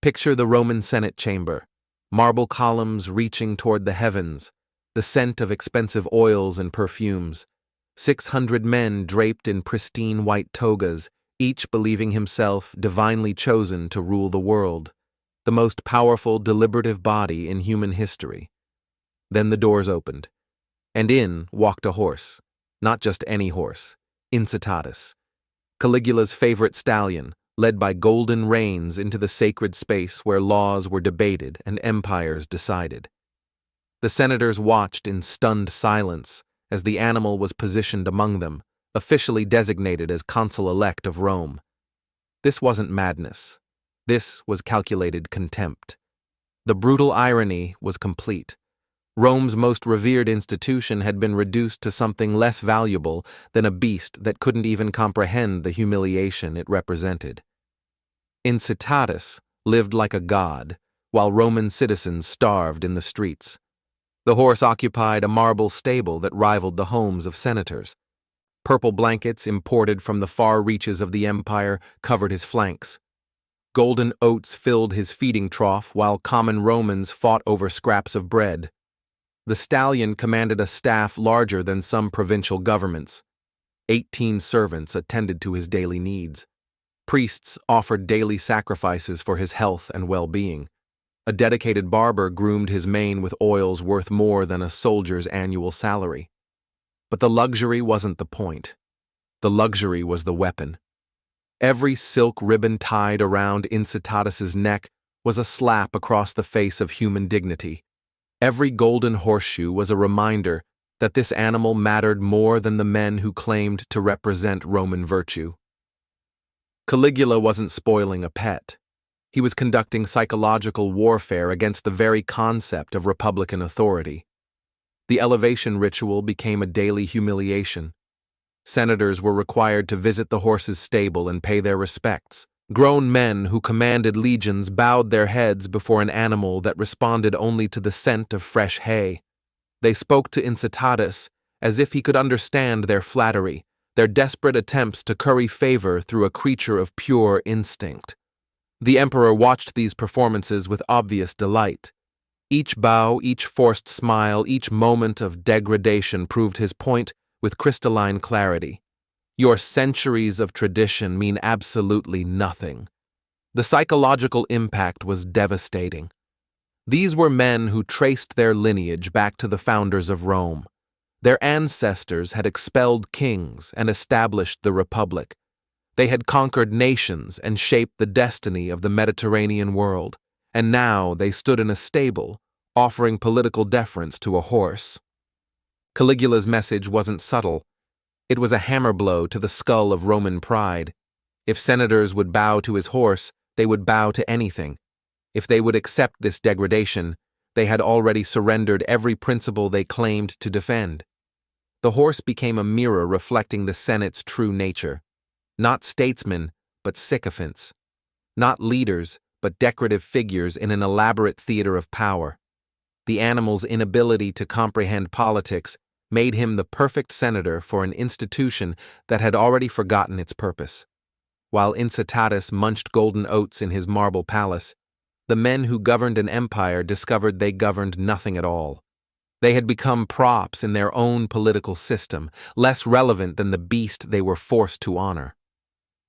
Picture the Roman Senate chamber, marble columns reaching toward the heavens, the scent of expensive oils and perfumes, 600 men draped in pristine white togas, each believing himself divinely chosen to rule the world, the most powerful deliberative body in human history. Then the doors opened, and in walked a horse, not just any horse, Incitatus, Caligula's favorite stallion, led by golden reins into the sacred space where laws were debated and empires decided. The senators watched in stunned silence as the animal was positioned among them, officially designated as Consul-elect of Rome. This wasn't madness. This was calculated contempt. The brutal irony was complete. Rome's most revered institution had been reduced to something less valuable than a beast that couldn't even comprehend the humiliation it represented. Incitatus lived like a god, while Roman citizens starved in the streets. The horse occupied a marble stable that rivaled the homes of senators. Purple blankets imported from the far reaches of the empire covered his flanks. Golden oats filled his feeding trough while common Romans fought over scraps of bread. The stallion commanded a staff larger than some provincial governments. 18 servants attended to his daily needs. Priests offered daily sacrifices for his health and well-being. A dedicated barber groomed his mane with oils worth more than a soldier's annual salary. But the luxury wasn't the point. The luxury was the weapon. Every silk ribbon tied around Incitatus's neck was a slap across the face of human dignity. Every golden horseshoe was a reminder that this animal mattered more than the men who claimed to represent Roman virtue. Caligula wasn't spoiling a pet. He was conducting psychological warfare against the very concept of republican authority. The elevation ritual became a daily humiliation. Senators were required to visit the horse's stable and pay their respects. Grown men who commanded legions bowed their heads before an animal that responded only to the scent of fresh hay. They spoke to Incitatus as if he could understand their flattery, their desperate attempts to curry favor through a creature of pure instinct. The emperor watched these performances with obvious delight. Each bow, each forced smile, each moment of degradation proved his point with crystalline clarity. Your centuries of tradition mean absolutely nothing. The psychological impact was devastating. These were men who traced their lineage back to the founders of Rome. Their ancestors had expelled kings and established the Republic. They had conquered nations and shaped the destiny of the Mediterranean world, and now they stood in a stable, offering political deference to a horse. Caligula's message wasn't subtle. It was a hammer blow to the skull of Roman pride. If senators would bow to his horse, they would bow to anything. If they would accept this degradation, they had already surrendered every principle they claimed to defend. The horse became a mirror reflecting the Senate's true nature. Not statesmen, but sycophants. Not leaders, but decorative figures in an elaborate theater of power. The animal's inability to comprehend politics made him the perfect senator for an institution that had already forgotten its purpose. While Incitatus munched golden oats in his marble palace, the men who governed an empire discovered they governed nothing at all. They had become props in their own political system, less relevant than the beast they were forced to honor.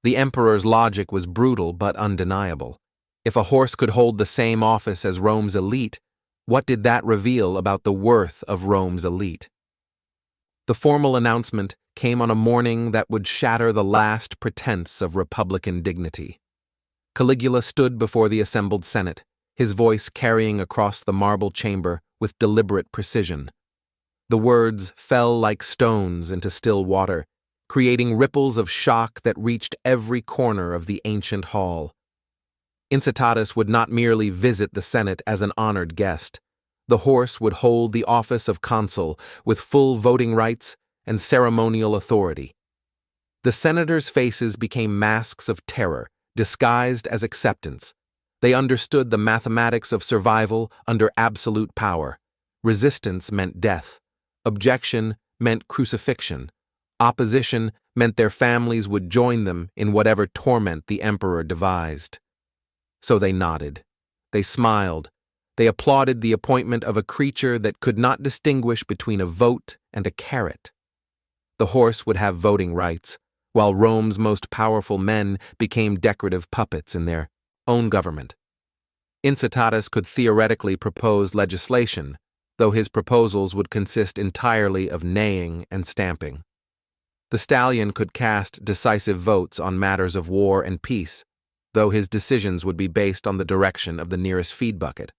The emperor's logic was brutal but undeniable. If a horse could hold the same office as Rome's elite, what did that reveal about the worth of Rome's elite? The formal announcement came on a morning that would shatter the last pretense of republican dignity. Caligula stood before the assembled Senate, his voice carrying across the marble chamber with deliberate precision. The words fell like stones into still water, creating ripples of shock that reached every corner of the ancient hall. Incitatus would not merely visit the Senate as an honored guest. The horse would hold the office of consul with full voting rights and ceremonial authority. The senators' faces became masks of terror, disguised as acceptance. They understood the mathematics of survival under absolute power. Resistance meant death. Objection meant crucifixion. Opposition meant their families would join them in whatever torment the emperor devised. So they nodded. They smiled. They applauded the appointment of a creature that could not distinguish between a vote and a carrot. The horse would have voting rights, while Rome's most powerful men became decorative puppets in their own government. Incitatus could theoretically propose legislation, though his proposals would consist entirely of neighing and stamping. The stallion could cast decisive votes on matters of war and peace, though his decisions would be based on the direction of the nearest feed bucket.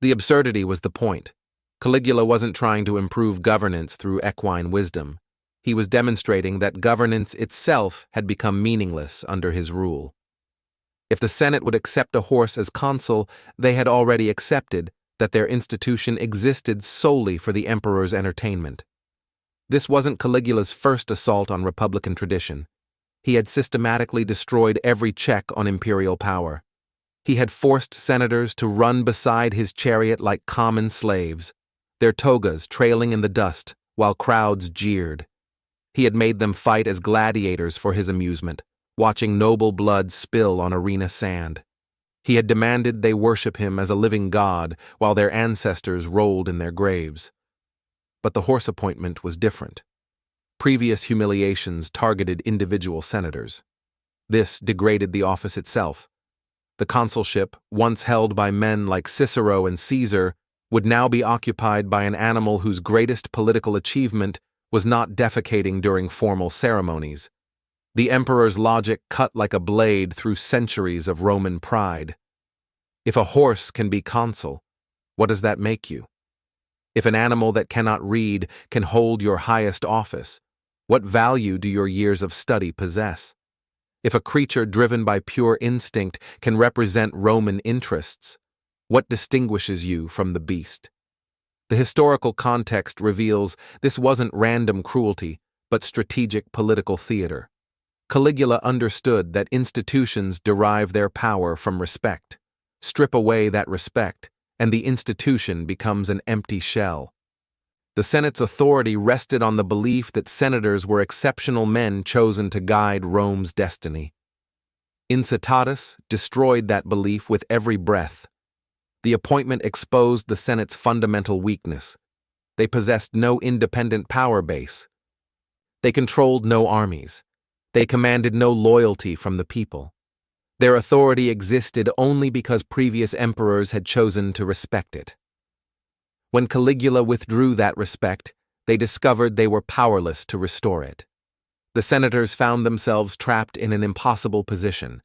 The absurdity was the point. Caligula wasn't trying to improve governance through equine wisdom. He was demonstrating that governance itself had become meaningless under his rule. If the Senate would accept a horse as consul, they had already accepted that their institution existed solely for the emperor's entertainment. This wasn't Caligula's first assault on republican tradition. He had systematically destroyed every check on imperial power. He had forced senators to run beside his chariot like common slaves, their togas trailing in the dust while crowds jeered. He had made them fight as gladiators for his amusement, watching noble blood spill on arena sand. He had demanded they worship him as a living god while their ancestors rolled in their graves. But the horse appointment was different. Previous humiliations targeted individual senators. This degraded the office itself. The consulship, once held by men like Cicero and Caesar, would now be occupied by an animal whose greatest political achievement was not defecating during formal ceremonies. The emperor's logic cut like a blade through centuries of Roman pride. If a horse can be consul, what does that make you? If an animal that cannot read can hold your highest office, what value do your years of study possess? If a creature driven by pure instinct can represent Roman interests, what distinguishes you from the beast? The historical context reveals this wasn't random cruelty, but strategic political theater. Caligula understood that institutions derive their power from respect. Strip away that respect, and the institution becomes an empty shell. The Senate's authority rested on the belief that senators were exceptional men chosen to guide Rome's destiny. Incitatus destroyed that belief with every breath. The appointment exposed the Senate's fundamental weakness. They possessed no independent power base. They controlled no armies. They commanded no loyalty from the people. Their authority existed only because previous emperors had chosen to respect it. When Caligula withdrew that respect, they discovered they were powerless to restore it. The senators found themselves trapped in an impossible position.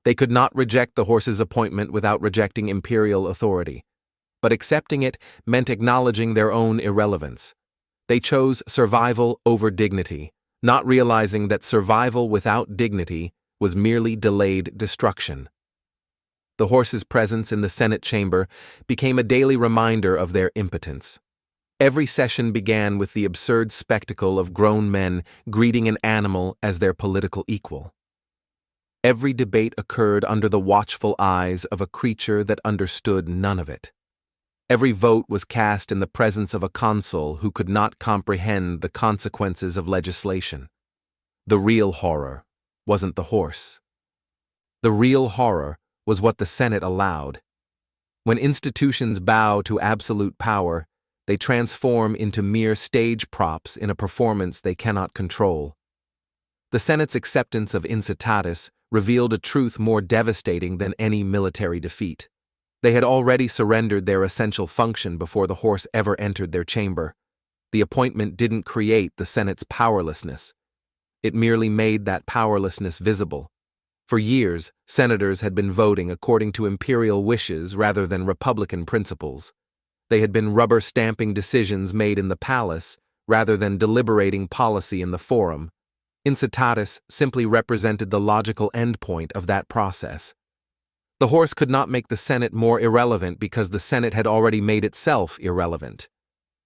They could not reject the horse's appointment without rejecting imperial authority, but accepting it meant acknowledging their own irrelevance. They chose survival over dignity, not realizing that survival without dignity was merely delayed destruction. The horse's presence in the Senate chamber became a daily reminder of their impotence. Every session began with the absurd spectacle of grown men greeting an animal as their political equal. Every debate occurred under the watchful eyes of a creature that understood none of it. Every vote was cast in the presence of a consul who could not comprehend the consequences of legislation. The real horror wasn't the horse. The real horror was what the Senate allowed. When institutions bow to absolute power, they transform into mere stage props in a performance they cannot control. The Senate's acceptance of Incitatus revealed a truth more devastating than any military defeat. They had already surrendered their essential function before the horse ever entered their chamber. The appointment didn't create the Senate's powerlessness. It merely made that powerlessness visible. For years, senators had been voting according to imperial wishes rather than republican principles. They had been rubber-stamping decisions made in the palace rather than deliberating policy in the forum. Incitatus simply represented the logical endpoint of that process. The horse could not make the Senate more irrelevant because the Senate had already made itself irrelevant.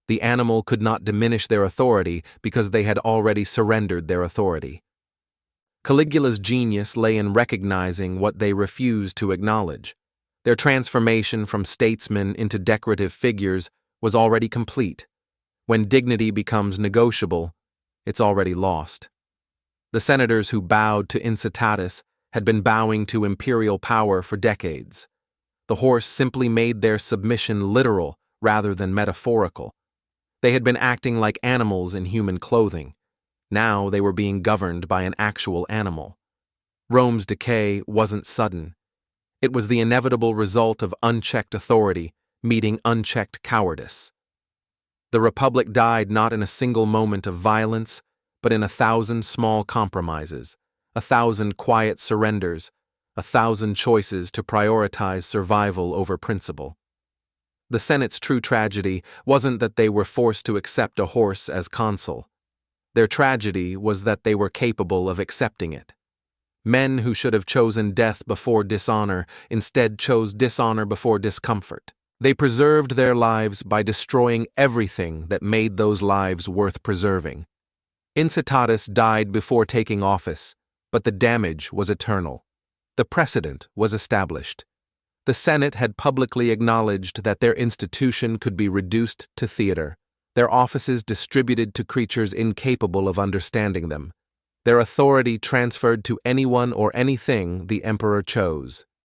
The animal could not diminish their authority because they had already surrendered their authority. Caligula's genius lay in recognizing what they refused to acknowledge. Their transformation from statesmen into decorative figures was already complete. When dignity becomes negotiable, it's already lost. The senators who bowed to Incitatus had been bowing to imperial power for decades. The horse simply made their submission literal rather than metaphorical. They had been acting like animals in human clothing. Now they were being governed by an actual animal. Rome's decay wasn't sudden. It was the inevitable result of unchecked authority meeting unchecked cowardice. The Republic died not in a single moment of violence, but in 1,000 small compromises, 1,000 quiet surrenders, 1,000 choices to prioritize survival over principle. The Senate's true tragedy wasn't that they were forced to accept a horse as consul. Their tragedy was that they were capable of accepting it. Men who should have chosen death before dishonor instead chose dishonor before discomfort. They preserved their lives by destroying everything that made those lives worth preserving. Incitatus died before taking office, but the damage was eternal. The precedent was established. The Senate had publicly acknowledged that their institution could be reduced to theater, their offices distributed to creatures incapable of understanding them, their authority transferred to anyone or anything the emperor chose.